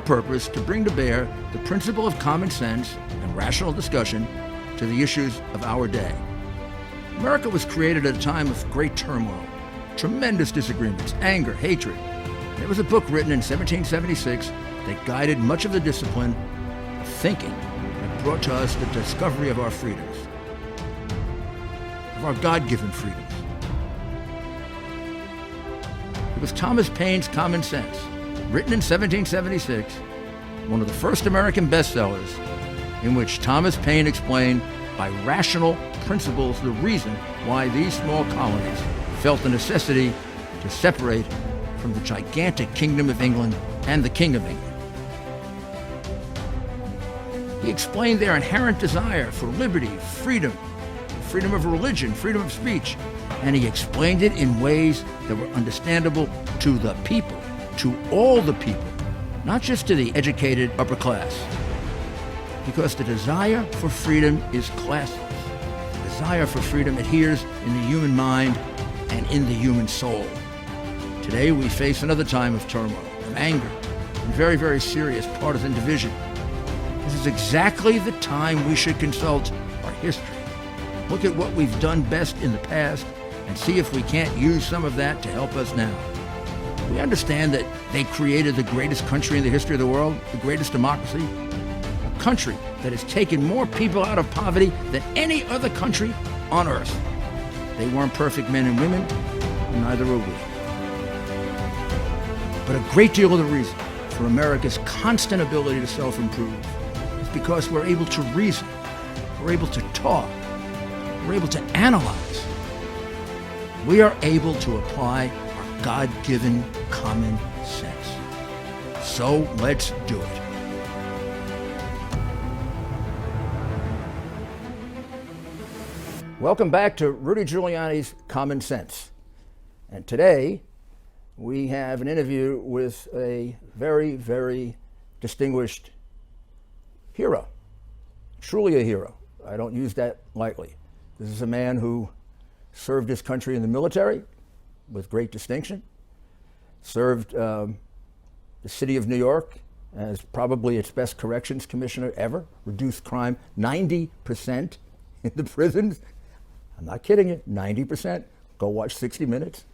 our purpose to bring to bear the principle of common sense and rational discussion to the issues of our day. America was created at a time of great turmoil, tremendous disagreements, anger, hatred. There was a book written in 1776 that guided much of the discipline of thinking that brought to us the discovery of our freedoms, of our God-given freedoms. It was Thomas Paine's Common Sense, written in 1776, one of the first American bestsellers, in which Thomas Paine explained by rational principles the reason why these small colonies felt the necessity to separate from the gigantic Kingdom of England and the King of England. He explained their inherent desire for liberty, freedom of religion, freedom of speech, and he explained it in ways that were understandable to the people, to all the people, not just to the educated upper class. Because the desire for freedom is classless. The desire for freedom adheres in the human mind and in the human soul. Today we face another time of turmoil, of anger, and very, very serious partisan division. This is exactly the time we should consult our history. Look at what we've done best in the past and see if we can't use some of that to help us now. We understand that they created the greatest country in the history of the world, the greatest democracy, a country that has taken more people out of poverty than any other country on earth. They weren't perfect men and women, and neither are we. But a great deal of the reason for America's constant ability to self-improve is because we're able to reason, we're able to talk, we're able to analyze. We are able to apply our God-given common sense. So let's do it. Welcome back to Rudy Giuliani's Common Sense. And today we have an interview with a very, very distinguished hero. Truly a hero. I don't use that lightly. This is a man who served his country in the military with great distinction, served the city of New York as probably its best corrections commissioner ever, reduced crime 90% in the prisons. I'm not kidding you, 90%. Go watch 60 Minutes.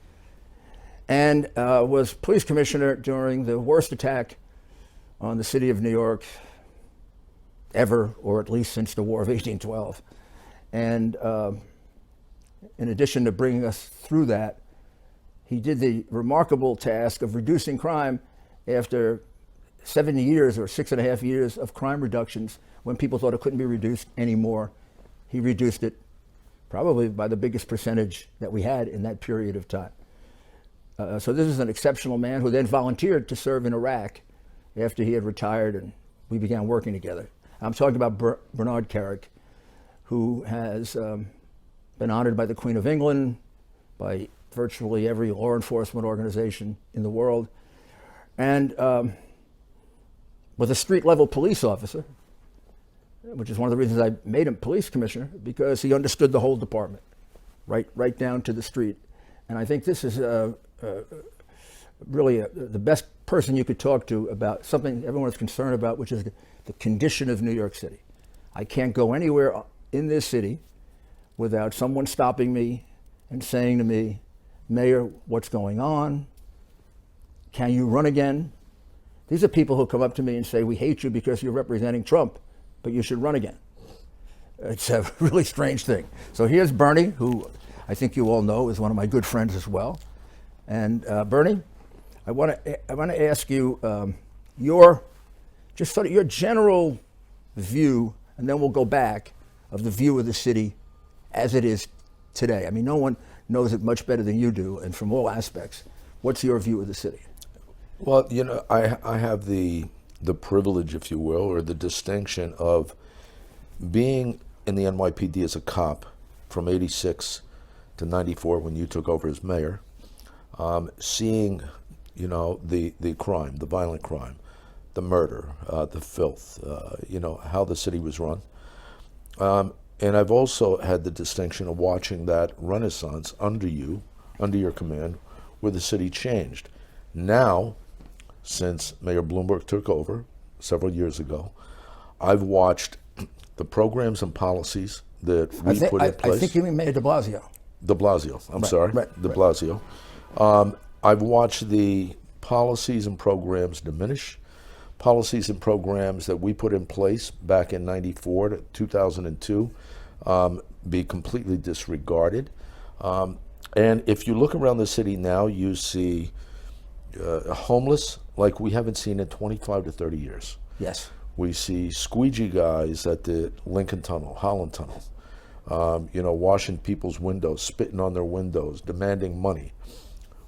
And was police commissioner during the worst attack on the city of New York ever, or at least since the War of 1812. And in addition to bringing us through that, he did the remarkable task of reducing crime after 70 years or 6.5 years of crime reductions when people thought it couldn't be reduced anymore. He reduced it probably by the biggest percentage that we had in that period of time. So this is an exceptional man who then volunteered to serve in Iraq after he had retired and we began working together. I'm talking about Bernard Kerik, who has been honored by the Queen of England, by virtually every law enforcement organization in the world, and was a street-level police officer, which is one of the reasons I made him police commissioner, because he understood the whole department, right down to the street. And I think this is really the best person you could talk to about something everyone is concerned about, which is the condition of New York City. I can't go anywhere in this city without someone stopping me and saying to me, Mayor, what's going on? Can you run again? These are people who come up to me and say, we hate you because you're representing Trump, but you should run again. It's a really strange thing. So here's Bernie, who I think you all know is one of my good friends as well. And Bernie, I want to ask you your general view, and then we'll go back, of the view of the city as it is today. I mean, no one knows it much better than you do, and from all aspects. What's your view of the city? Well, you know, I have the privilege, if you will, or the distinction of being in the NYPD as a cop from 86 to 94 when you took over as mayor, seeing, you know, the crime, the violent crime, the murder, the filth, you know, how the city was run. And I've also had the distinction of watching that renaissance under you, under your command, where the city changed. Now, since Mayor Bloomberg took over several years ago. I've watched the programs and policies that we put in place. I think you mean Mayor de Blasio. De Blasio, I'm sorry, de Blasio. I've watched the policies and programs diminish, policies and programs that we put in place back in 94 to 2002 be completely disregarded. And if you look around the city now, you see homeless like we haven't seen in 25 to 30 years. Yes. We see squeegee guys at the Lincoln Tunnel, Holland Tunnel, washing people's windows, spitting on their windows, demanding money.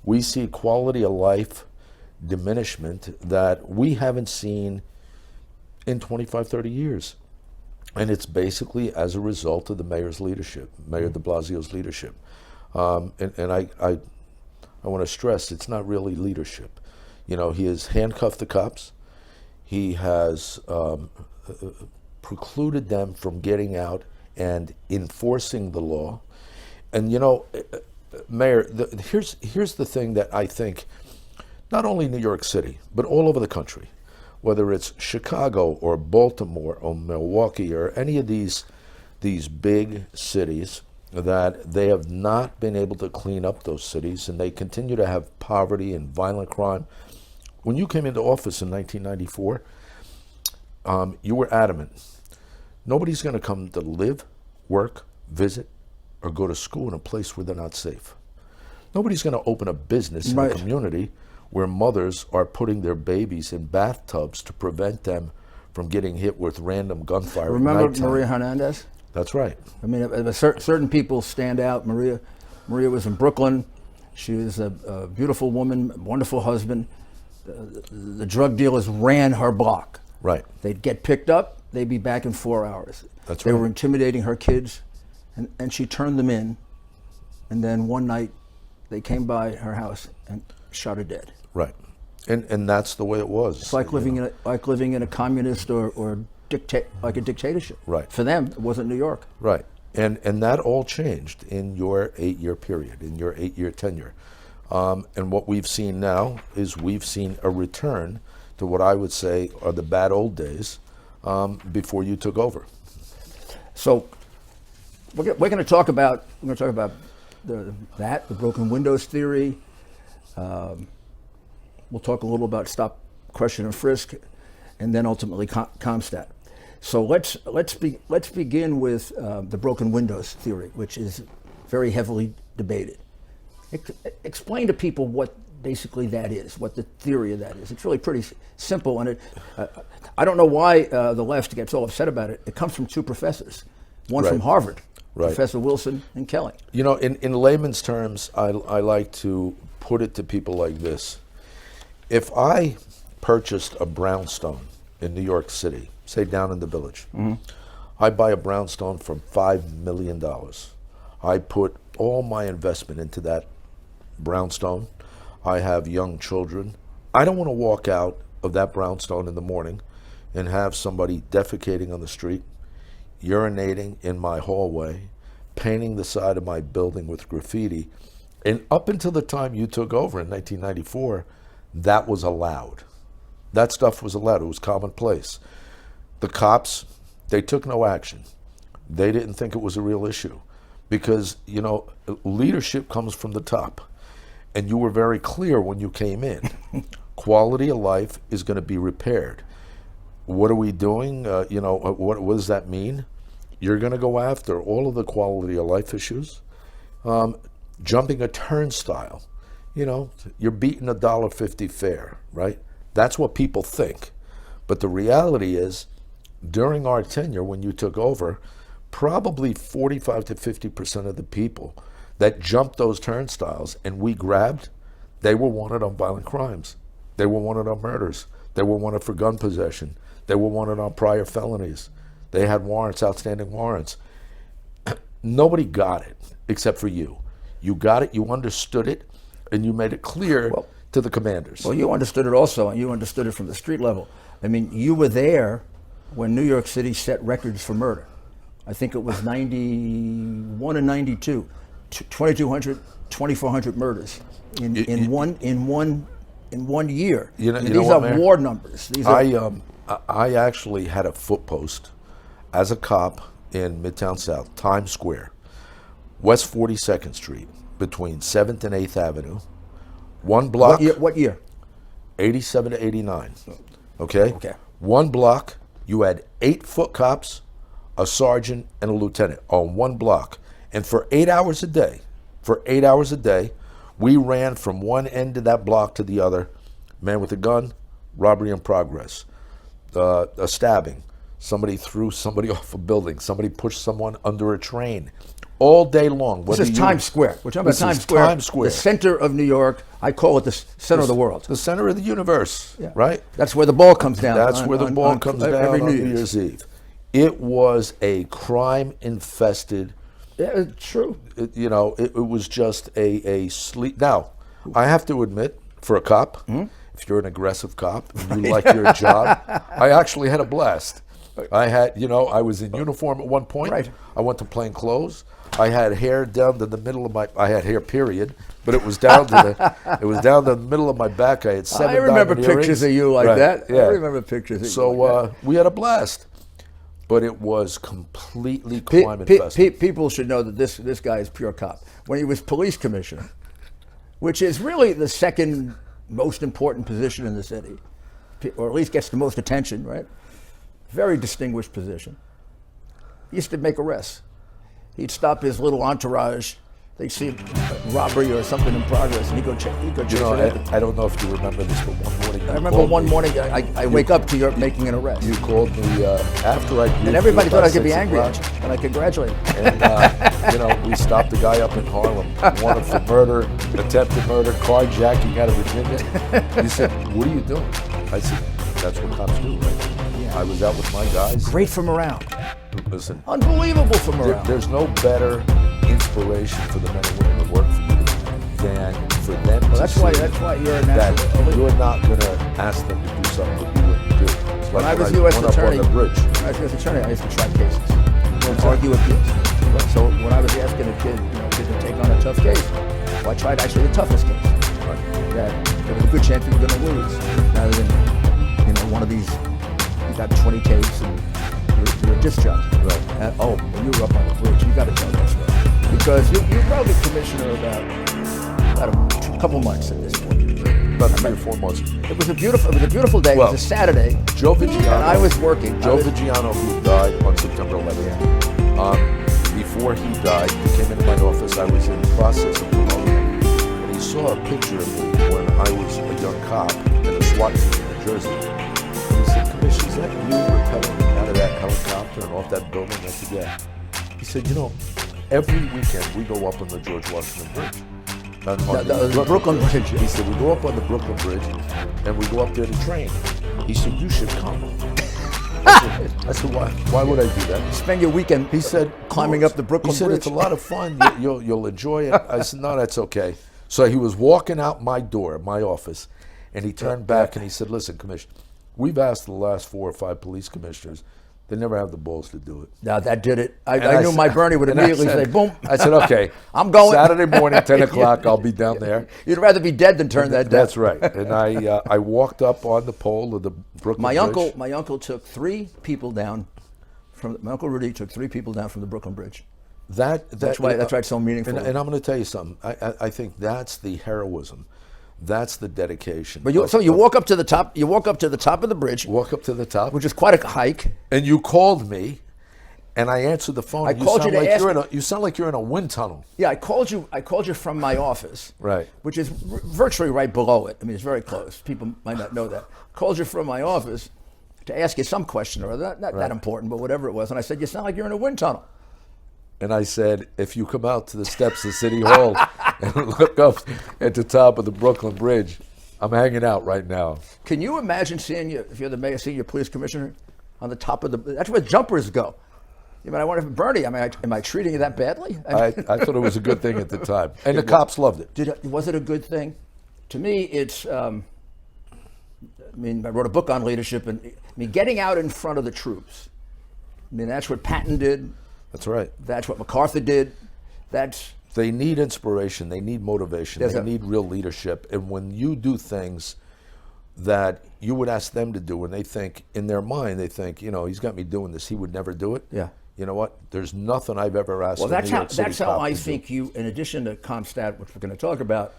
We see quality of life diminishment that we haven't seen in 25, 30 years. And it's basically as a result of the mayor's leadership, Mayor de Blasio's leadership. And I want to stress, it's not really leadership. He has handcuffed the cops. He has precluded them from getting out and enforcing the law. And Mayor, here's the thing that I think, not only New York City, but all over the country, whether it's Chicago or Baltimore or Milwaukee or any of these big cities, that they have not been able to clean up those cities, and they continue to have poverty and violent crime. When you came into office in 1994, you were adamant. Nobody's going to come to live, work, visit, or go to school in a place where they're not safe. Nobody's going to open a business in a community where mothers are putting their babies in bathtubs to prevent them from getting hit with random gunfire. Remember Maria Hernandez? That's right. I mean, certain people stand out. Maria was in Brooklyn. She was a beautiful woman, wonderful husband. The drug dealers ran her block. Right. They'd get picked up. They'd be back in 4 hours. That's They right. were intimidating her kids, and she turned them in. And then one night, they came by her house and shot her dead. Right. And that's the way it was. It's like living in a communist or like a dictatorship. Right. For them, it wasn't New York. Right. And that all changed in your 8-year period, in your 8-year tenure. And what we've seen now is we've seen a return to what I would say are the bad old days before you took over. So we're going to talk about the broken windows theory. We'll talk a little about stop, question, and frisk, and then ultimately Comstat. So let's begin with the broken windows theory, which is very heavily debated. Explain to people what basically that is, what the theory of that is. It's really pretty simple, and I don't know why the left gets all upset about it. It comes from two professors, one from Harvard, Professor Wilson and Kelly. In layman's terms, I like to put it to people like this. If I purchased a brownstone in New York City, say down in the Village, I buy a brownstone for $5 million. I put all my investment into that brownstone. I have young children. I don't want to walk out of that brownstone in the morning and have somebody defecating on the street, urinating in my hallway, painting the side of my building with graffiti. And up until the time you took over in 1994, that was allowed. That stuff was allowed. It was commonplace. The cops, they took no action. They didn't think it was a real issue because, leadership comes from the top. And you were very clear when you came in. Quality of life is going to be repaired. What are we doing? What does that mean? You're going to go after all of the quality of life issues. Jumping a turnstile. You're beating $1.50 fare, right? That's what people think. But the reality is, during our tenure, when you took over, probably 45 to 50% of the people that jumped those turnstiles and we grabbed, they were wanted on violent crimes. They were wanted on murders. They were wanted for gun possession. They were wanted on prior felonies. They had warrants, outstanding warrants. Nobody got it except for you. You got it, you understood it, and you made it clear to the commanders. Well, you understood it also, and you understood it from the street level. I mean, you were there when New York City set records for murder. I think it was 91 and 92, 2,200, 2,400 murders in one in 1 year. You know, I mean, you know these what, are Mayor? war numbers. These are, I actually had a foot post as a cop in Midtown South, Times Square, West 42nd Street, between 7th and 8th Avenue. One block, what year? 87 to 89. Okay? Okay. One block, you had 8 foot cops, a sergeant, and a lieutenant on one block. And for 8 hours a day, we ran from one end of that block to the other. Man with a gun, robbery in progress, a stabbing, somebody threw somebody off a building, somebody pushed someone under a train. All day long. This is Times Square. We're talking about Times Square. Times Square. The center of New York. I call it the center of the world. The center of the universe, right? That's where the ball comes down. That's where the ball comes down every on New Year's Eve. It was a crime-infested. Yeah, it's true. It was just a sleep. Now, I have to admit, for a cop, if you're an aggressive cop and you like your job, I actually had a blast. I was in uniform at one point. Right. I went to plain clothes. I had hair down to the middle of I had hair, period, but it was down to the middle of my back. I had 7 I remember diamond pictures earrings. of you like Right, that. yeah. I remember pictures of you So like that. we had a blast, but it was completely crime infested. People should know that this guy is pure cop. When he was police commissioner, which is really the second most important position in the city, or at least gets the most attention, right? Very distinguished position. He used to make arrests. He'd stop his little entourage. They'd see a robbery or something in progress, and he'd go chase it out. I don't know if you remember this, but one morning I remember one morning I wake up to you making an arrest. You called me after I. And everybody thought I could be angry at you, and I congratulate him. And we stopped the guy up in Harlem, wanted for murder, attempted murder, carjacking out of Virginia. He said, "What are you doing?" I said, "That's what cops do, right?" I was out with my guys. Great from around. Listen, Unbelievable from around. there's no better inspiration for the men and women that work for you than for them to That's see why you're a that national elite. you're not going to ask them to do something that you wouldn't do. It's When like I was when U.S. went up attorney, on the bridge. when I was U.S. attorney, I used to try cases, argue appeals. So when I was asking a kid, to take on a tough case, well, I tried actually the toughest case. Right. That there was a good chance you were going to lose, rather than one of these. You got 20 tapes and you're a disc jockey. Right. When you were up on the bridge, you got to tell that story because you were probably commissioner about a couple months at this point. About 3 or 4 months. It was a beautiful day. Well, it was a Saturday. Joe Vigiano. And I was working. Joe Vigiano, who died on September 11th. Before he died, he came into my office. I was in the process of promoting him, and he saw a picture of me when I was a young cop in a SWAT team in New Jersey. And he said, "Commissioner, is that you rappelling out of that helicopter and off that building?" I said, "Yeah." He said, every weekend we go up on the George Washington Bridge. The Brooklyn Bridge. He said, "We go up on the Brooklyn Bridge and we go up there to train." He said, "You should come." I said, why would I do that? Spend your weekend. He said, climbing up the Brooklyn Bridge. He said, Bridge. "It's a lot of fun. You'll enjoy it." I said, "No, that's okay." So he was walking out my door, my office, and he turned back and he said, "Listen, Commissioner, we've asked the last 4 or 5 police commissioners. They never have the balls to do it." Now that did it. I knew my Bernie would and I immediately said- say, boom. I said, "Okay, I'm going." Saturday morning, 10 o'clock, I'll be down there." You'd rather be dead than turn that down. That's right. And I walked up on the pole of the Brooklyn Bridge. My uncle took 3 people down my Uncle Rudy took 3 people down from the Brooklyn Bridge. That's why it's so meaningful. And I'm going to tell you something. I think that's the heroism. That's the dedication. But you walk up to the top. You walk up to the top of the bridge. Walk up to the top, which is quite a hike. And you called me, and I answered the phone. I called you to ask. You sound like you're in a wind tunnel. Yeah, I called you from my office. Right. Which is virtually right below it. I mean, it's very close. People might not know that. Called you from my office to ask you some question or other. Not that important, but whatever it was. And I said, "You sound like you're in a wind tunnel." And I said, "If you come out to the steps of City Hall and look up at the top of the Brooklyn Bridge, I'm hanging out right now." Can you imagine seeing you, if you're the mayor, seeing your police commissioner on the top of that's where jumpers go. I mean, I wonder if Bernie, am I treating you that badly? I thought it was a good thing at the time. And the cops loved it. Was it a good thing? To me, it's, I wrote a book on leadership, and getting out in front of the troops. I mean, that's what Patton did. That's right. That's what MacArthur did. That's They need inspiration. They need motivation. They need real leadership. And when you do things that you would ask them to do, and they think, in their mind, they think, you know, he's got me doing this. He would never do it. Yeah. You know what? There's nothing I've ever asked. Well, that's how I think you, in addition to CompStat, which we're going to talk about,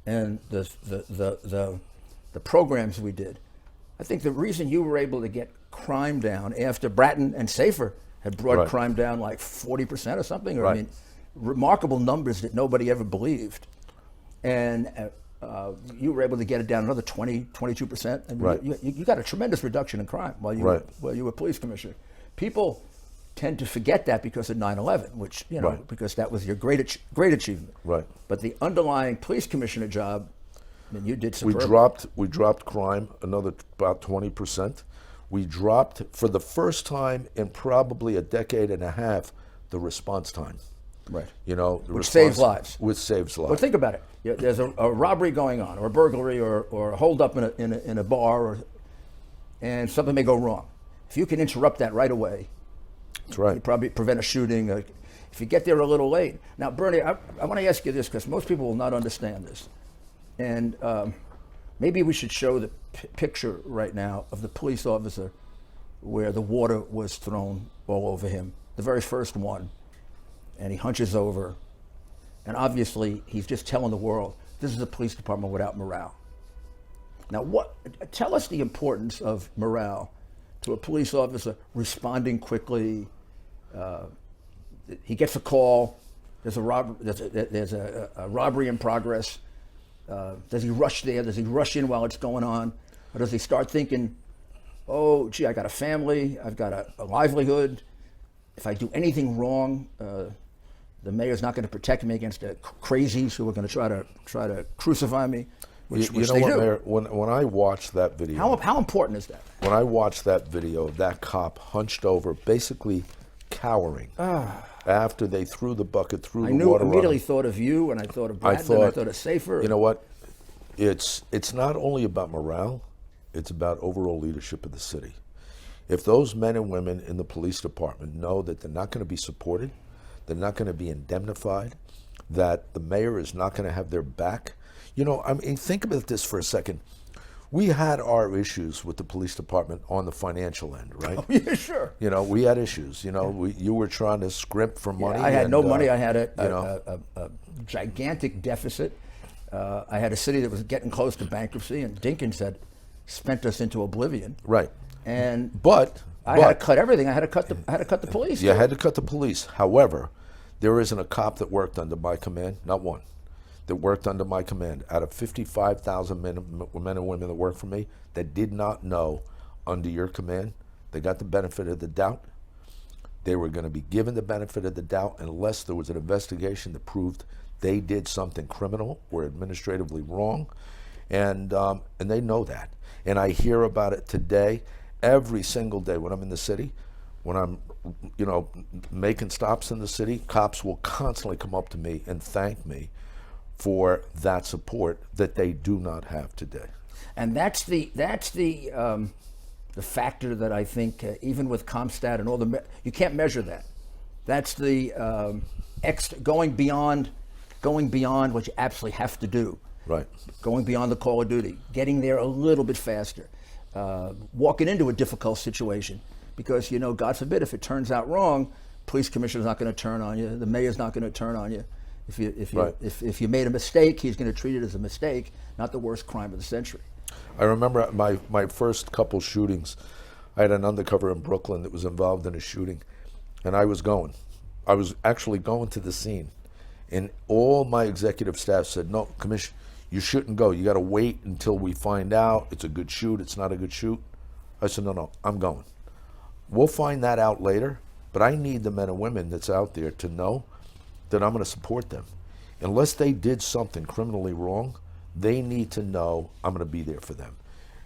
and the programs we did, I think the reason you were able to get crime down after Bratton and Safer had brought crime down like 40% or something, or I mean, remarkable numbers that nobody ever believed, and you were able to get it down another 22%. I mean, you got a tremendous reduction in crime while you were police commissioner. People tend to forget that because of 9/11, which, you know, because that was your great achievement. Right. But the underlying police commissioner job, I mean, you did superb. We dropped crime another about 20%. We dropped, for the first time in probably a decade and a half, the response time. Right. You know, which saves lives. Which saves lives. Well, think about it. There's a robbery going on, or a burglary, or a holdup in a bar, and something may go wrong. If you can interrupt that right away, that's right. You probably prevent a shooting. If you get there a little late. Now, Bernie, I want to ask you this, because most people will not understand this. And maybe we should show the picture right now of the police officer where the water was thrown all over him, the very first one. And he hunches over. And obviously, he's just telling the world, this is a police department without morale. Now, tell us the importance of morale to a police officer responding quickly. He gets a call. There's a robbery in progress. Does he rush there? Does he rush in while it's going on, or does he start thinking, "Oh, gee, I got a family. I've got a livelihood. If I do anything wrong, the mayor's not going to protect me against the crazies who are going to try to crucify me." Which you know they what, do. Mayor? When I watched that video, how important is that? When I watched that video of that cop hunched over, basically cowering after they threw the bucket through the water. I immediately thought of you, and I thought of Brad, and I thought of Safer. You know what? It's not only about morale; it's about overall leadership of the city. If those men and women in the police department know that they're not going to be supported, they're not going to be indemnified, that the mayor is not going to have their back. You know, I mean, think about this for a second. We had our issues with the police department on the financial end, right? Oh, yeah, sure. You know, we had issues. You know, you were trying to scrimp for money. I had no money. I had a gigantic deficit. I had a city that was getting close to bankruptcy, and Dinkins had spent us into oblivion. Right. And I had to cut everything. I had to cut the police. You had to cut the police. However, there isn't a cop that worked under my command, not one, that worked under my command out of 55,000 men and women that work for me that did not know under your command. They got the benefit of the doubt. They were going to be given the benefit of the doubt unless there was an investigation that proved they did something criminal or administratively wrong, and they know that. And I hear about it today, every single day when I'm in the city, when I'm, you know, making stops in the city. Cops will constantly come up to me and thank me for that support that they do not have today. And that's the factor that I think even with CompStat and all you can't measure that. That's the going beyond what you absolutely have to do. Right. Going beyond the call of duty, getting there a little bit faster, walking into a difficult situation, because, you know, God forbid if it turns out wrong, police commissioner's not going to turn on you, the mayor's not going to turn on you. If you made a mistake, he's going to treat it as a mistake, not the worst crime of the century. I remember my first couple shootings. I had an undercover in Brooklyn that was involved in a shooting, and I was actually going to the scene, and all my executive staff said, "No, Commissioner, you shouldn't go. You got to wait until we find out it's a good shoot, it's not a good shoot." I said, "No, I'm going. We'll find that out later, but I need the men and women that's out there to know that I'm going to support them. Unless they did something criminally wrong, they need to know I'm going to be there for them."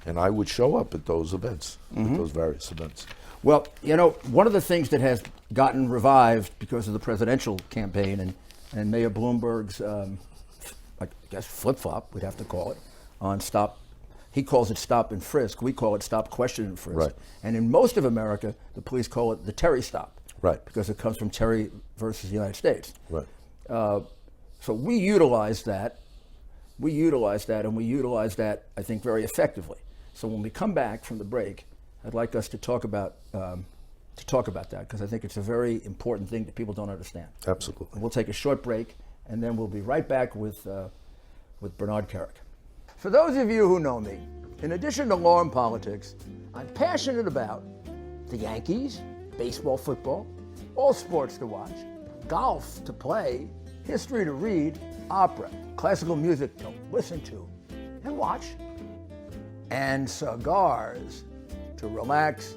And I would show up at those events, at those various events. Well, you know, one of the things that has gotten revived because of the presidential campaign and Mayor Bloomberg's, I guess, flip-flop, we'd have to call it, on stop. He calls it stop and frisk. We call it stop, question, and frisk. Right. And in most of America, the police call it the Terry stop. Right. Because it comes from Terry versus the United States. Right. So we utilize that. We utilize that, and we utilize that, I think, very effectively. So when we come back from the break, I'd like us to talk about that, because I think it's a very important thing that people don't understand. Absolutely. And we'll take a short break, and then we'll be right back with Bernard Kerik. For those of you who know me, in addition to law and politics, I'm passionate about the Yankees, baseball, football, all sports to watch, golf to play, history to read, opera, classical music to listen to and watch, and cigars to relax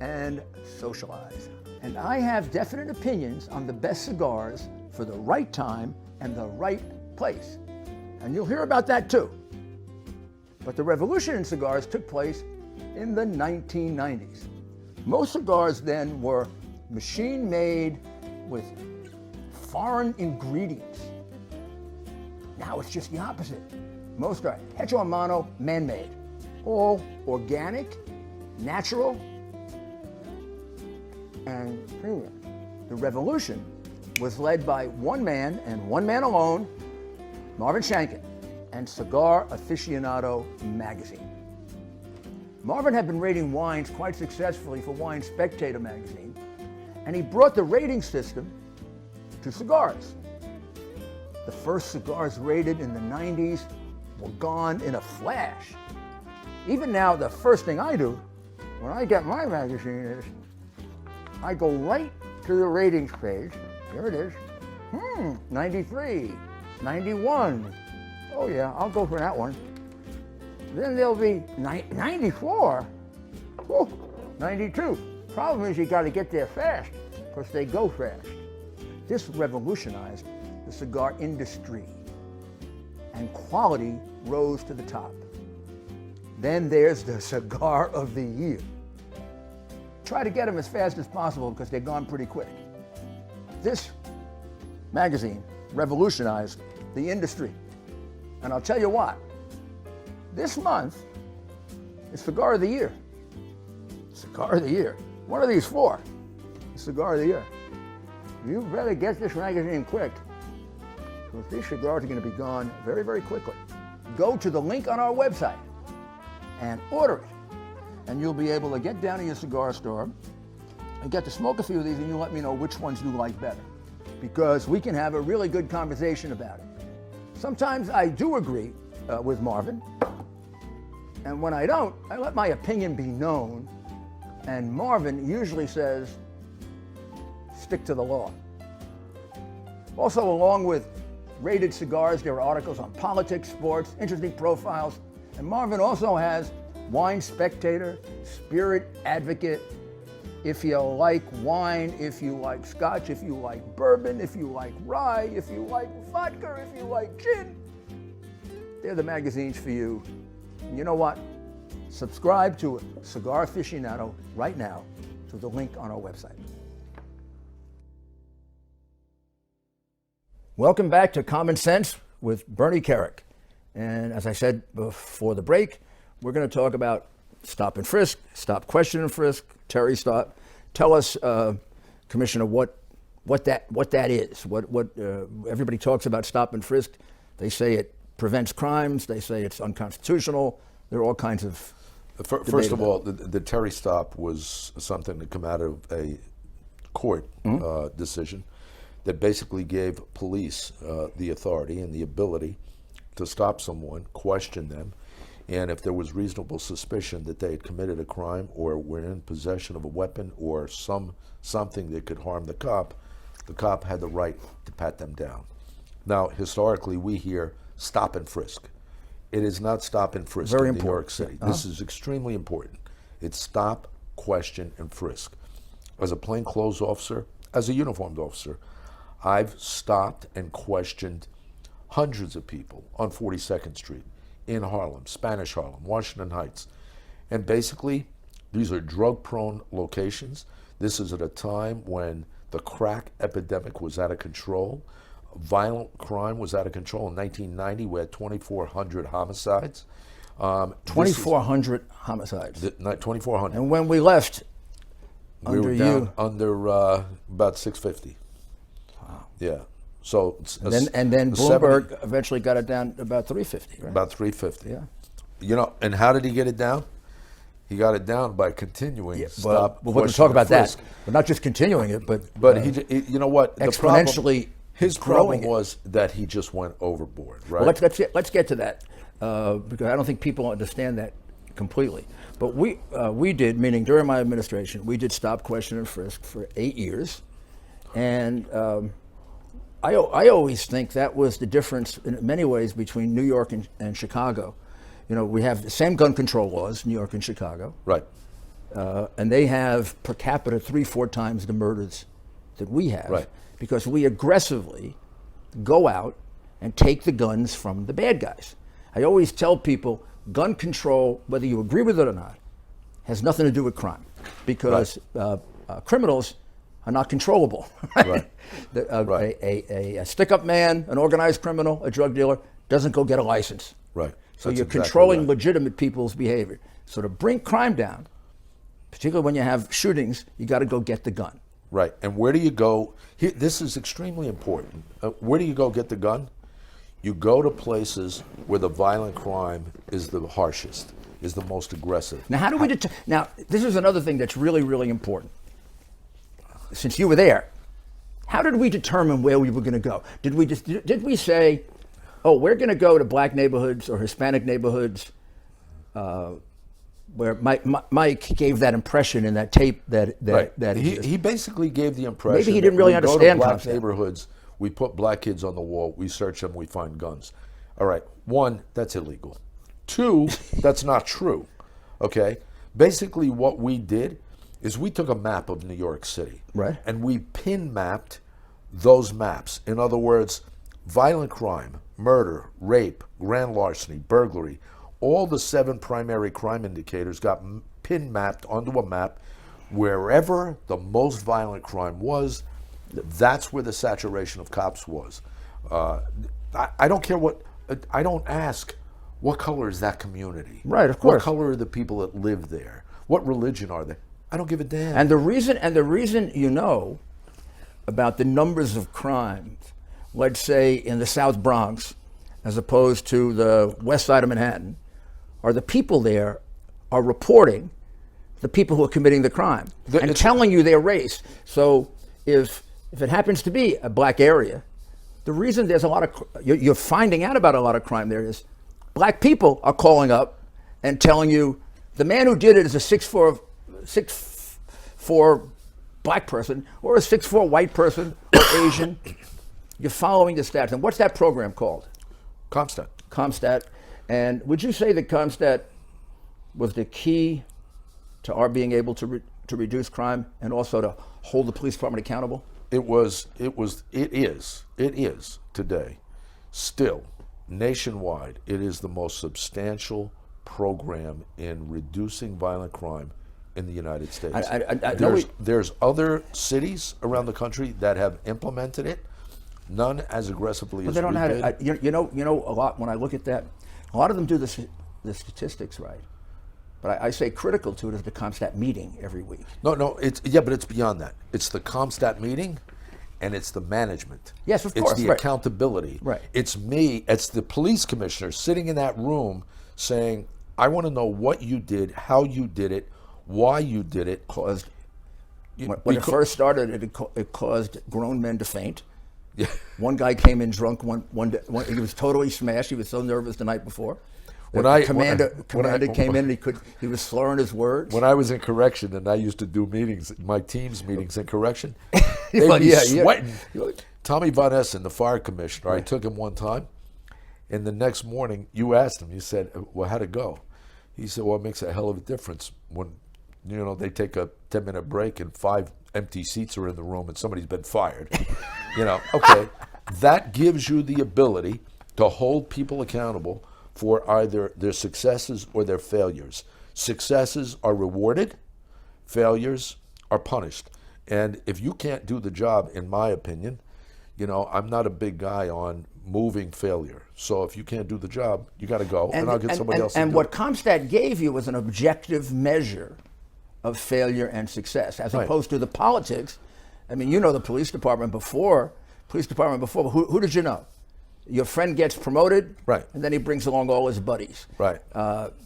and socialize. And I have definite opinions on the best cigars for the right time and the right place. And you'll hear about that too. But the revolution in cigars took place in the 1990s. Most cigars then were machine-made with foreign ingredients. Now it's just the opposite. Most are hecho a mano, man-made. All organic, natural, and premium. The revolution was led by one man and one man alone, Marvin Shanken, and Cigar Aficionado magazine. Marvin had been rating wines quite successfully for Wine Spectator magazine, and he brought the rating system to cigars. The first cigars rated in the 90s were gone in a flash. Even now, the first thing I do when I get my magazine is I go right to the ratings page. There it is. 93, 91. Oh yeah, I'll go for that one. Then there'll be 94. Whew, 92. Problem is you got to get there fast, because they go fast. This revolutionized the cigar industry, and quality rose to the top. Then there's the Cigar of the Year. Try to get them as fast as possible, because they're gone pretty quick. This magazine revolutionized the industry. And I'll tell you what, this month is Cigar of the Year. Cigar of the Year. What are these for? Cigar of the Year. You better get this magazine quick, because these cigars are going to be gone very, very quickly. Go to the link on our website and order it, and you'll be able to get down to your cigar store and get to smoke a few of these, and you let me know which ones you like better, because we can have a really good conversation about it. Sometimes I do agree with Marvin, and when I don't, I let my opinion be known, and Marvin usually says, stick to the law. Also, along with rated cigars, there are articles on politics, sports, interesting profiles, and Marvin also has Wine Spectator, Spirit Advocate. If you like wine, if you like scotch, if you like bourbon, if you like rye, if you like vodka, if you like gin, they're the magazines for you. And you know what? Subscribe to Cigar Aficionado right now through the link on our website. Welcome back to Common Sense with Bernie Kerik. And as I said before the break, we're going to talk about stop and frisk, stop, question and frisk, Terry stop. Tell us, Commissioner, what that is. What everybody talks about stop and frisk. They say it prevents crimes. They say it's unconstitutional. There are all kinds of. First of all, the Terry stop was something that came out of a court decision that basically gave police the authority and the ability to stop someone, question them, and if there was reasonable suspicion that they had committed a crime or were in possession of a weapon or something that could harm the cop had the right to pat them down. Now, historically, we hear stop and frisk. It is not stop and frisk in New York City. This is extremely important. It's stop, question, and frisk. As a plainclothes officer, as a uniformed officer, I've stopped and questioned hundreds of people on 42nd Street, in Harlem, Spanish Harlem, Washington Heights. And basically, these are drug-prone locations. This is at a time when the crack epidemic was out of control. Violent crime was out of control. In 1990, we had 2,400 homicides. 2,400 homicides. 2,400. And when we left, we were down under about 650. Wow. Yeah. So And then Bloomberg eventually got it down to about 350, right? about 350. Yeah. You know, and how did he get it down? He got it down by continuing stop. Well, we'll talk about that. But not just continuing it, but you know what? Exponentially his problem was that he just went overboard, right? Well, let's get to that because I don't think people understand that completely. But we did, meaning during my administration, we did stop, question, and frisk for 8 years, and I always think that was the difference in many ways between New York and Chicago. You know, we have the same gun control laws, New York and Chicago, Right. And they have per capita 3-4 times the murders that we have, Right. because we aggressively go out and take the guns from the bad guys. I always tell people, gun control, whether you agree with it or not, has nothing to do with crime, because criminals are not controllable. Right. Right. A stick-up man, an organized criminal, a drug dealer, doesn't go get a license. Right. So That's you're exactly controlling right. legitimate people's behavior. So to bring crime down, particularly when you have shootings, you got to go get the gun. Right. And where do you go? This is extremely important. Where do you go get the gun? You go to places where the violent crime is the harshest, is the most aggressive. Now, how do we now, this is another thing that's really, really important. Since you were there, how did we determine where we were going to go? Did we say, oh, we're going to go to black neighborhoods or Hispanic neighborhoods, where Mike gave that impression in that tape that he basically gave the impression. Maybe he didn't that really we go to understand black concept. neighborhoods. We put black kids on the wall. We search them. We find guns. All right. 1, that's illegal. 2, that's not true. Okay. Basically, what we did is we took a map of New York City, Right. and we pin mapped those maps. In other words, violent crime, murder, rape, grand larceny, burglary, all the 7 primary crime indicators got pin mapped onto a map. Wherever the most violent crime was, that's where the saturation of cops was. I don't care what, I don't ask, what color is that community? Right, of course. What color are the people that live there? What religion are they? I don't give a damn. And the reason you know about the numbers of crimes, let's say in the South Bronx, as opposed to the west side of Manhattan, are the people there are reporting the people who are committing the crime and telling you their race. So if it happens to be a black area, the reason there's a lot of, you're finding out about a lot of crime there is black people are calling up and telling you the man who did it is a 6'4" black person or a 6'4" white person or Asian. You're following the stats. And what's that program called? CompStat. And would you say that CompStat was the key to our being able to reduce crime and also to hold the police department accountable? It is today, still, nationwide, it is the most substantial program in reducing violent crime in the United States. There's other cities around the country that have implemented it, none as aggressively as they don't we have did. you know a lot when I look at that, a lot of them do the statistics right. But I say critical to it is the CompStat meeting every week. But it's beyond that. It's the CompStat meeting, and it's the management. Yes, of course. It's the accountability. Right. It's me. It's the police commissioner sitting in that room saying, "I want to know what you did, how you did it, why you did it." When it first started, it caused grown men to faint. Yeah. One guy came in drunk. One day, he was totally smashed. He was so nervous the night before. Commander came in. He was slurring his words. When I was in correction, and I used to do meetings, my team's meetings in correction, they'd be sweating. Tommy Von Essen, the fire commissioner, I took him one time, and the next morning, you asked him. You said, "Well, how'd it go?" He said, "Well, it makes a hell of a difference when they take a 10-minute break and 5 empty seats are in the room and somebody's been fired." Okay, that gives you the ability to hold people accountable for either their successes or their failures. Successes are rewarded, failures are punished. And if you can't do the job, in my opinion, I'm not a big guy on moving failure. So if you can't do the job, you got to go, and I'll get somebody else to do it. And what CompStat gave you was an objective measure of failure and success, as opposed to the politics. I mean, the police department before police department before, but who did you know? Your friend gets promoted, Right. and then he brings along all his buddies. Right.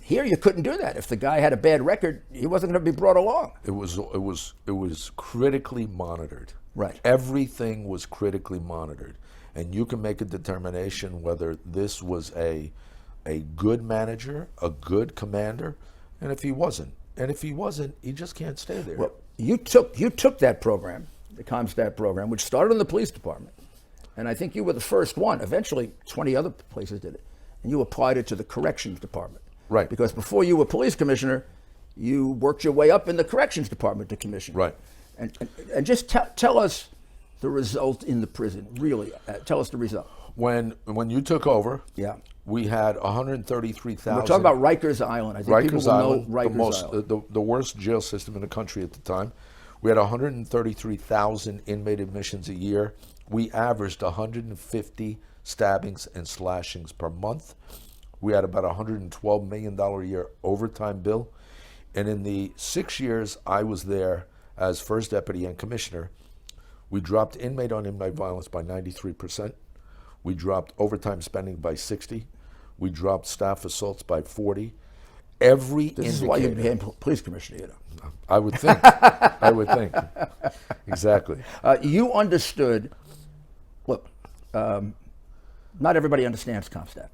Here, you couldn't do that. If the guy had a bad record, he wasn't going to be brought along. It was critically monitored. Right. Everything was critically monitored, and you can make a determination whether this was a good manager, a good commander, and if he wasn't, he just can't stay there. Well, you took that program, the CompStat program, which started in the police department, and I think you were the first one. Eventually, 20 other places did it, and you applied it to the corrections department. Right. Because before you were police commissioner, you worked your way up in the corrections department to commissioner. Right. And just tell us the result in the prison. Really, tell us the result. When you took over, Yeah. we had 133,000. We're talking about Rikers Island. I think people Rikers will Island, know Rikers Island. the worst jail system in the country at the time. We had 133,000 inmate admissions a year. We averaged 150 stabbings and slashings per month. We had about $112 million a year overtime bill. And in the 6 years I was there as first deputy and commissioner, we dropped inmate on inmate violence by 93%. We dropped overtime spending by 60. We dropped staff assaults by 40. Every This is why you became police commissioner, you know. I would think. I would think. Exactly. You understood, look, not everybody understands CompStat.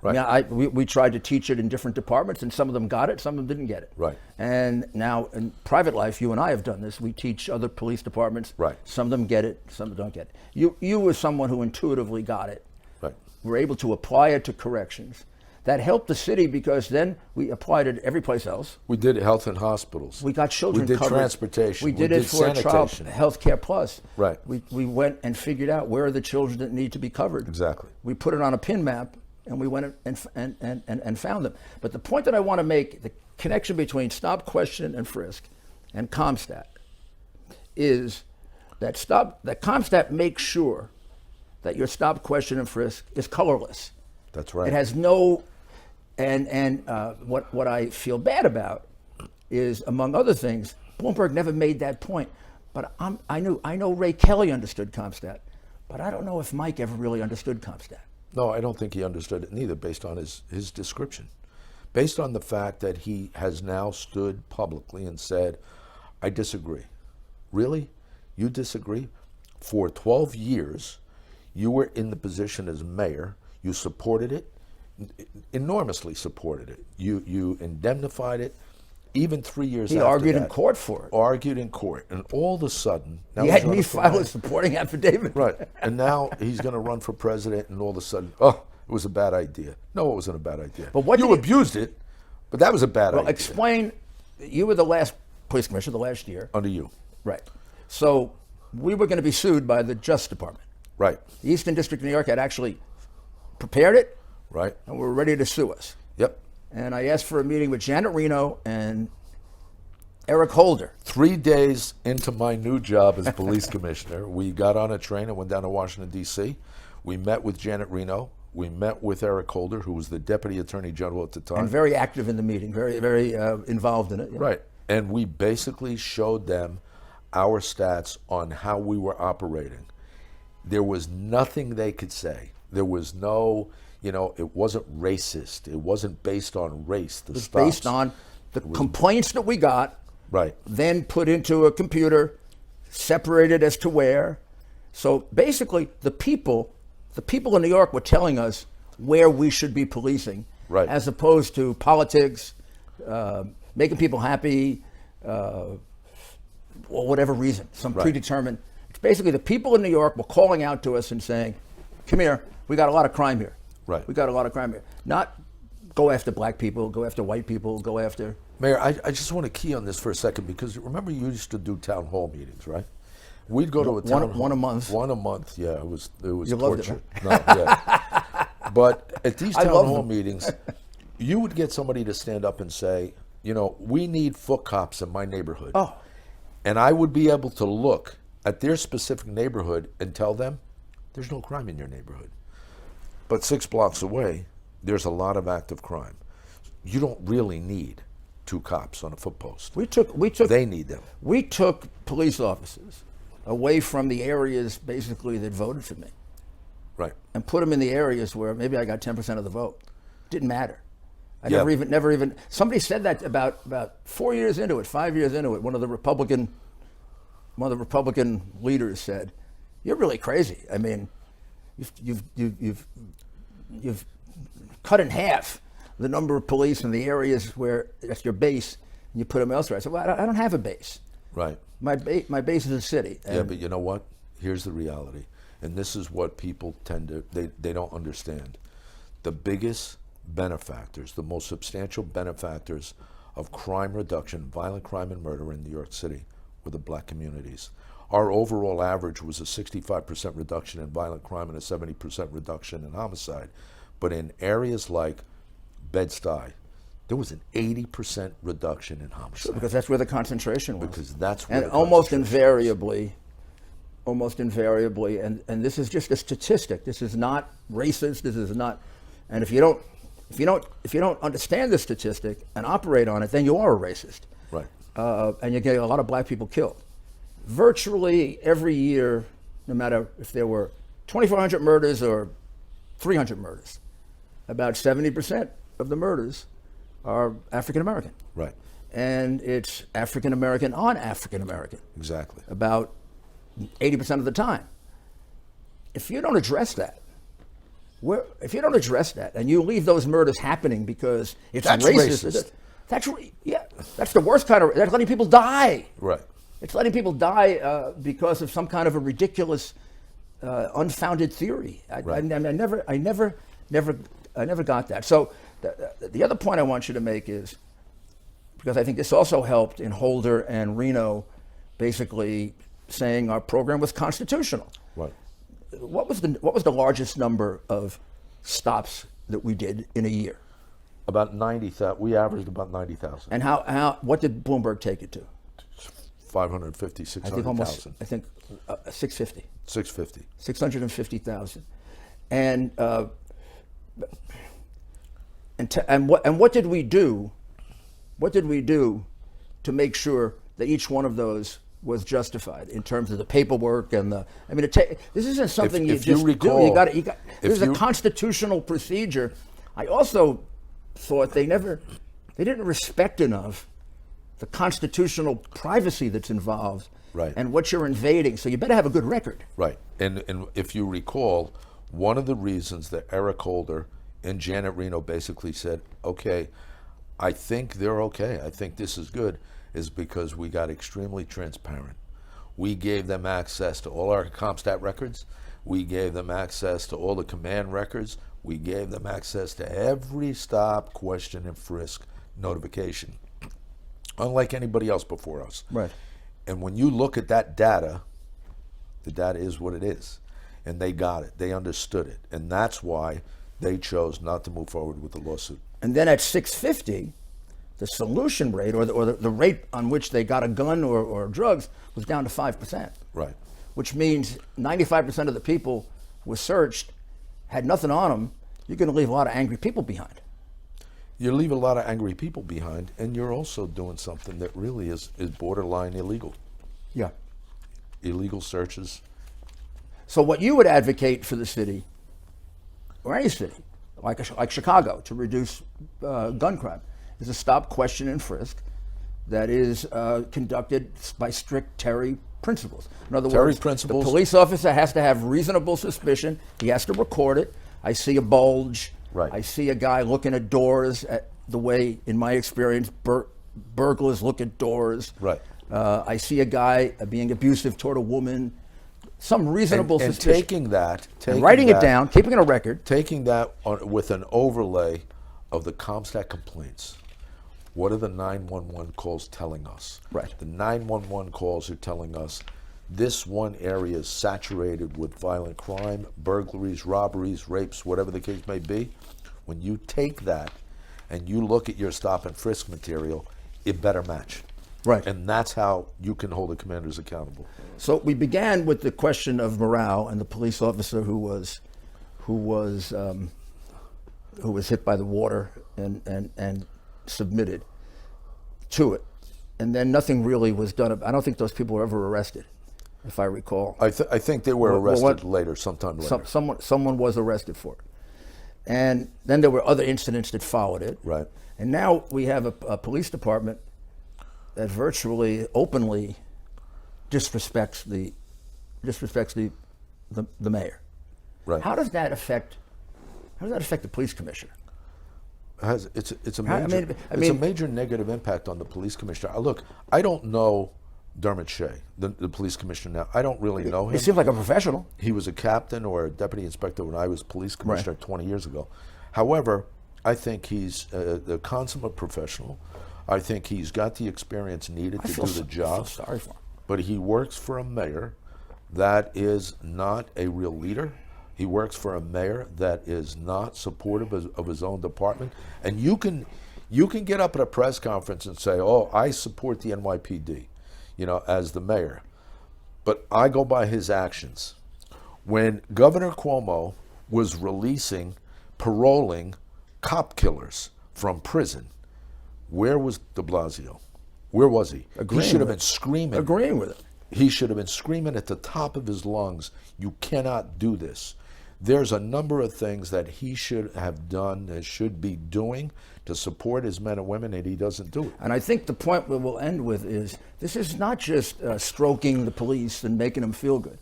Right. I mean, we tried to teach it in different departments, and some of them got it, some of them didn't get it. Right. And now in private life, you and I have done this. We teach other police departments. Right. Some of them get it, some don't get it. You were someone who intuitively got it. Right. Were able to apply it to corrections. That helped the city because then we applied it every place else. We did health and hospitals. We got children We did covered. transportation. We did it for Child sanitation. Health Care Plus. Right. We went and figured out where are the children that need to be covered. Exactly. We put it on a pin map, and we went and found them. But the point that I want to make, the connection between Stop, Question, and Frisk and CompStat is that CompStat makes sure that your Stop, Question, and Frisk is colorless. That's right. It has no, what I feel bad about is, among other things, Bloomberg never made that point. But I know Ray Kelly understood CompStat, but I don't know if Mike ever really understood CompStat. No, I don't think he understood it neither, based on his description. Based on the fact that he has now stood publicly and said, I disagree. Really? You disagree? For 12 years, you were in the position as mayor. You supported it, enormously supported it. You indemnified it. Even 3 years He after argued that, in court for it. Argued in court. And all of a sudden... now He he's had me running for file mayor. a supporting affidavit. Right. And now he's going to run for president, and all of a sudden, oh, it was a bad idea. No, it wasn't a bad idea. But what you did he- abused it, but that was a bad Well, idea. explain, you were the last police commissioner the last year. Under you. Right. So we were going to be sued by the Justice Department. Right. The Eastern District of New York had actually prepared it, Right. and were ready to sue us. Yep. And I asked for a meeting with Janet Reno and Eric Holder. 3 days into my new job as police commissioner, we got on a train and went down to Washington, D.C. We met with Janet Reno. We met with Eric Holder, who was the Deputy Attorney General at the time. And very active in the meeting, very involved in it. you know. Right. And we basically showed them our stats on how we were operating. There was nothing they could say. There was no, it wasn't racist. It wasn't based on race. It was based on the complaints that we got, Right. then put into a computer, separated as to where. So basically, the people in New York were telling us where we should be policing, Right. as opposed to politics, making people happy, or whatever reason, some Right. predetermined. It's basically the people in New York were calling out to us and saying, come here, we got a lot of crime here. Right. We got a lot of crime here. Not go after black people, go after white people, go after... Mayor, I just want to key on this for a second, because remember you used to do town hall meetings, right? We'd go to a town hall. One a month. One a month, yeah. It was You loved it, torture. No, yeah. But at these I town love hall them. meetings, you would get somebody to stand up and say, we need foot cops in my neighborhood. Oh. And I would be able to look at their specific neighborhood and tell them, there's no crime in your neighborhood. But 6 blocks away, there's a lot of active crime. You don't really need 2 cops on a foot post. We took They need them. We took police officers, away from the areas basically that voted for me, Right. and put them in the areas where maybe I got 10% of the vote. Didn't matter. I Yeah. never even. Somebody said that about 4 years into it, 5 years into it. One of the Republican leaders said, "You're really crazy. I mean, you've cut in half the number of police in the areas where that's your base, and you put them elsewhere." I said, "Well, I don't have a base. Right. My base is a city." Yeah, but you know what? Here's the reality. And this is what people tend to, they don't understand. The biggest benefactors, the most substantial benefactors of crime reduction, violent crime and murder in New York City were the black communities. Our overall average was a 65% reduction in violent crime and a 70% reduction in homicide. But in areas like Bed-Stuy, there was an 80% reduction in homicide. Because that's where the concentration was. Because that's where and the almost concentration invariably, and this is just a statistic. This is not racist. This is not. And if you don't understand the statistic and operate on it, then you are a racist. Right. And you get a lot of black people killed. Virtually every year, no matter if there were 2,400 murders or 300 murders, about 70% of the murders are African American. Right. And it's African American on African American. Exactly. About 80% of the time. If you don't address that, and you leave those murders happening because it's That's racist, that's the worst kind of. That's letting people die. Right. It's letting people die because of some kind of a ridiculous, unfounded theory. I never got that. So the other point I want you to make is, because I think this also helped in Holder and Reno, basically saying our program was constitutional. Right. What was the largest number of stops that we did in a year? About 90,000. We averaged about 90,000. And what did Bloomberg take it to? 550, 600,000. I think 650. 650. 650,000. And what did we do? What did we do to make sure that each one of those was justified in terms of the paperwork and the? I mean, this isn't something you just do. You got. This is a constitutional procedure. I also thought they didn't respect enough the constitutional privacy that's involved, right, and what you're invading. So you better have a good record. Right. And if you recall, one of the reasons that Eric Holder and Janet Reno basically said, okay, I think they're okay, I think this is good, is because we got extremely transparent. We gave them access to all our CompStat records. We gave them access to all the command records. We gave them access to every stop, question, and frisk notification, unlike anybody else before us. Right. And when you look at that data, the data is what it is. And they got it. They understood it. And that's why they chose not to move forward with the lawsuit. And then at 650, the solution rate, or the rate on which they got a gun or drugs, was down to 5%. Right. Which means 95% of the people who were searched had nothing on them. You're going to leave a lot of angry people behind. You leave a lot of angry people behind, and you're also doing something that really is borderline illegal. Yeah. Illegal searches. So what you would advocate for the city, or any city, like Chicago, to reduce gun crime, is a stop, question, and frisk that is conducted by strict Terry principles. In other words, principles. The police officer has to have reasonable suspicion. He has to record it. I see a bulge. Right. I see a guy looking at doors the way, in my experience, burglars look at doors. Right. I see a guy being abusive toward a woman. Some reasonable suspicion. And taking that, writing it down, keeping it a record. Taking that with an overlay of the CompStat complaints. What are the 911 calls telling us? Right. The 911 calls are telling us this one area is saturated with violent crime, burglaries, robberies, rapes, whatever the case may be. When you take that and you look at your stop and frisk material, it better match. Right. And that's how you can hold the commanders accountable. So we began with the question of morale and the police officer who was hit by the water and submitted to it, and then nothing really was done. I don't think those people were ever arrested. if I recall. I think they were arrested later, sometime later. Someone was arrested for it. And then there were other incidents that followed it. Right. And now we have a police department that virtually openly disrespects the mayor. Right. How does that affect the police commissioner? It's a major negative impact on the police commissioner. Look, I don't know Dermot Shea, the police commissioner now. I don't really know him. He seems like a professional. He was a captain or a deputy inspector when I was police commissioner 20 years ago. However, I think he's the consummate professional. I think he's got the experience needed to do the job. I feel sorry for him. But he works for a mayor that is not a real leader. He works for a mayor that is not supportive of his own department. And you can get up at a press conference and say, "Oh, I support the NYPD," as the mayor. But I go by his actions. When Governor Cuomo was paroling cop killers from prison, where was de Blasio? Where was he? He should have been screaming. Agreeing with it. He should have been screaming at the top of his lungs, "You cannot do this." There's a number of things that he should have done and should be doing to support his men and women, and he doesn't do it. And I think the point we'll end with is this is not just stroking the police and making them feel good.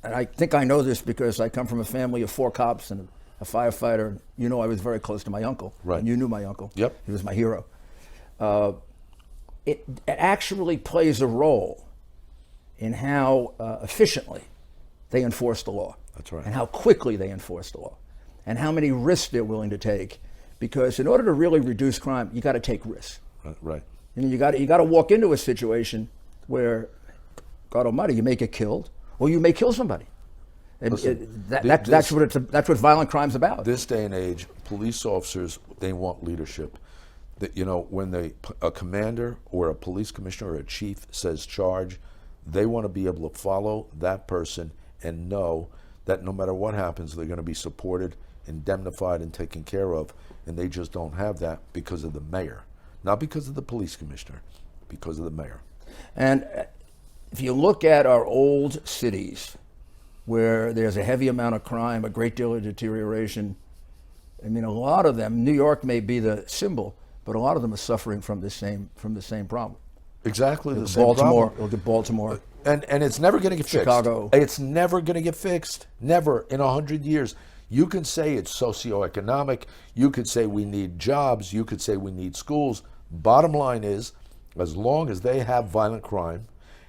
And I think I know this because I come from a family of 4 cops and a firefighter. I was very close to my uncle. Right. And you knew my uncle. Yep. He was my hero. It actually plays a role in how efficiently they enforce the law. That's right. And how quickly they enforce the law. And how many risks they're willing to take. Because in order to really reduce crime, you got to take risks. Right. And you got to walk into a situation where, God Almighty, you may get killed, or you may kill somebody. Listen, that's what violent crime's about. This day and age, police officers, they want leadership. When a commander or a police commissioner or a chief says charge, they want to be able to follow that person and know that no matter what happens, they're going to be supported, indemnified, and taken care of. And they just don't have that because of the mayor. Not because of the police commissioner, because of the mayor. And if you look at our old cities where there's a heavy amount of crime, a great deal of deterioration, a lot of them, New York may be the symbol, but a lot of them are suffering from the same problem. Exactly the same problem. Look at Baltimore. And it's never going to get Chicago. fixed. It's never going to get fixed. Never in 100 years. You can say it's socioeconomic. You could say we need jobs. You could say we need schools. Bottom line is, as long as they have violent crime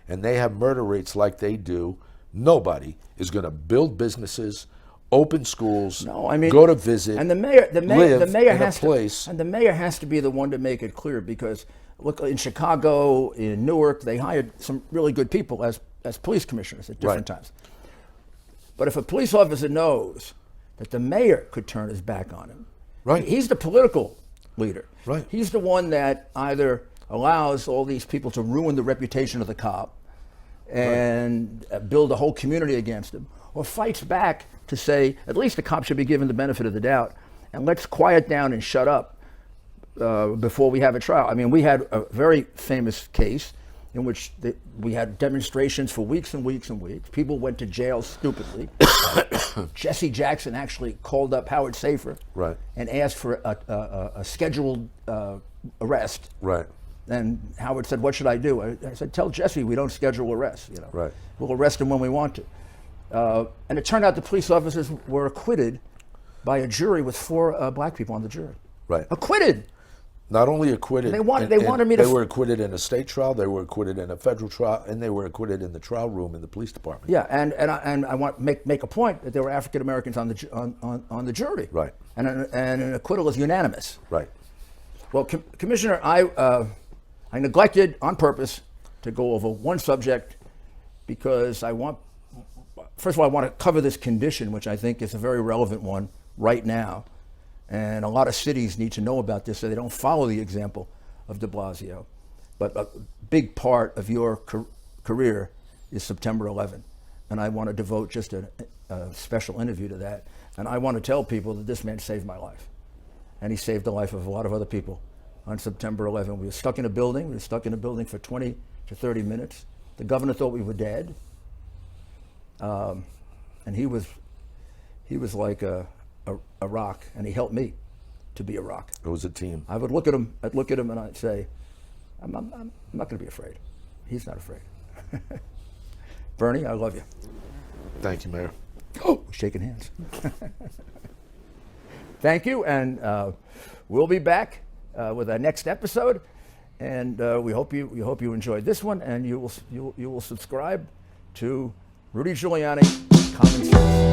and they have murder rates like they do, nobody is going to build businesses, open schools, go to visit, and the mayor live has to be the one to make it clear, because look, in Chicago, in Newark, they hired some really good people as police commissioners at different times. But if a police officer knows that the mayor could turn his back on him, he's the political leader. Right. He's the one that either allows all these people to ruin the reputation of the cop and build a whole community against him, or fights back to say, at least the cop should be given the benefit of the doubt, and let's quiet down and shut up before we have a trial. We had a very famous case in which we had demonstrations for weeks and weeks and weeks. People went to jail stupidly. Jesse Jackson actually called up Howard Safer and asked for a scheduled arrest. Right. And Howard said, "What should I do?" I said, "Tell Jesse we don't schedule arrests. We'll arrest him when we want to." And it turned out the police officers were acquitted by a jury with 4 black people on the jury. Right. Acquitted. Not only acquitted. They wanted me to. They were acquitted in a state trial. They were acquitted in a federal trial, and they were acquitted in the trial room in the police department. Yeah, and I want to make a point that there were African Americans on the jury. Right. And an acquittal is unanimous. Right. Well, Commissioner, I neglected on purpose to go over one subject because first of all, I want to cover this condition, which I think is a very relevant one right now. And a lot of cities need to know about this so they don't follow the example of de Blasio. But a big part of your career is September 11. And I want to devote just a special interview to that. And I want to tell people that this man saved my life. And he saved the life of a lot of other people on September 11. We were stuck in a building. We were stuck in a building for 20 to 30 minutes. The governor thought we were dead, and he was like a rock, and he helped me to be a rock. It was a team. I would look at him. I'd look at him, and I'd say, "I'm not going to be afraid. He's not afraid." Bernie, I love you. Thank you, Mayor. Oh, shaking hands. Thank you, and we'll be back with our next episode. And we hope you enjoyed this one, and you will subscribe to Rudy Giuliani Common Sense.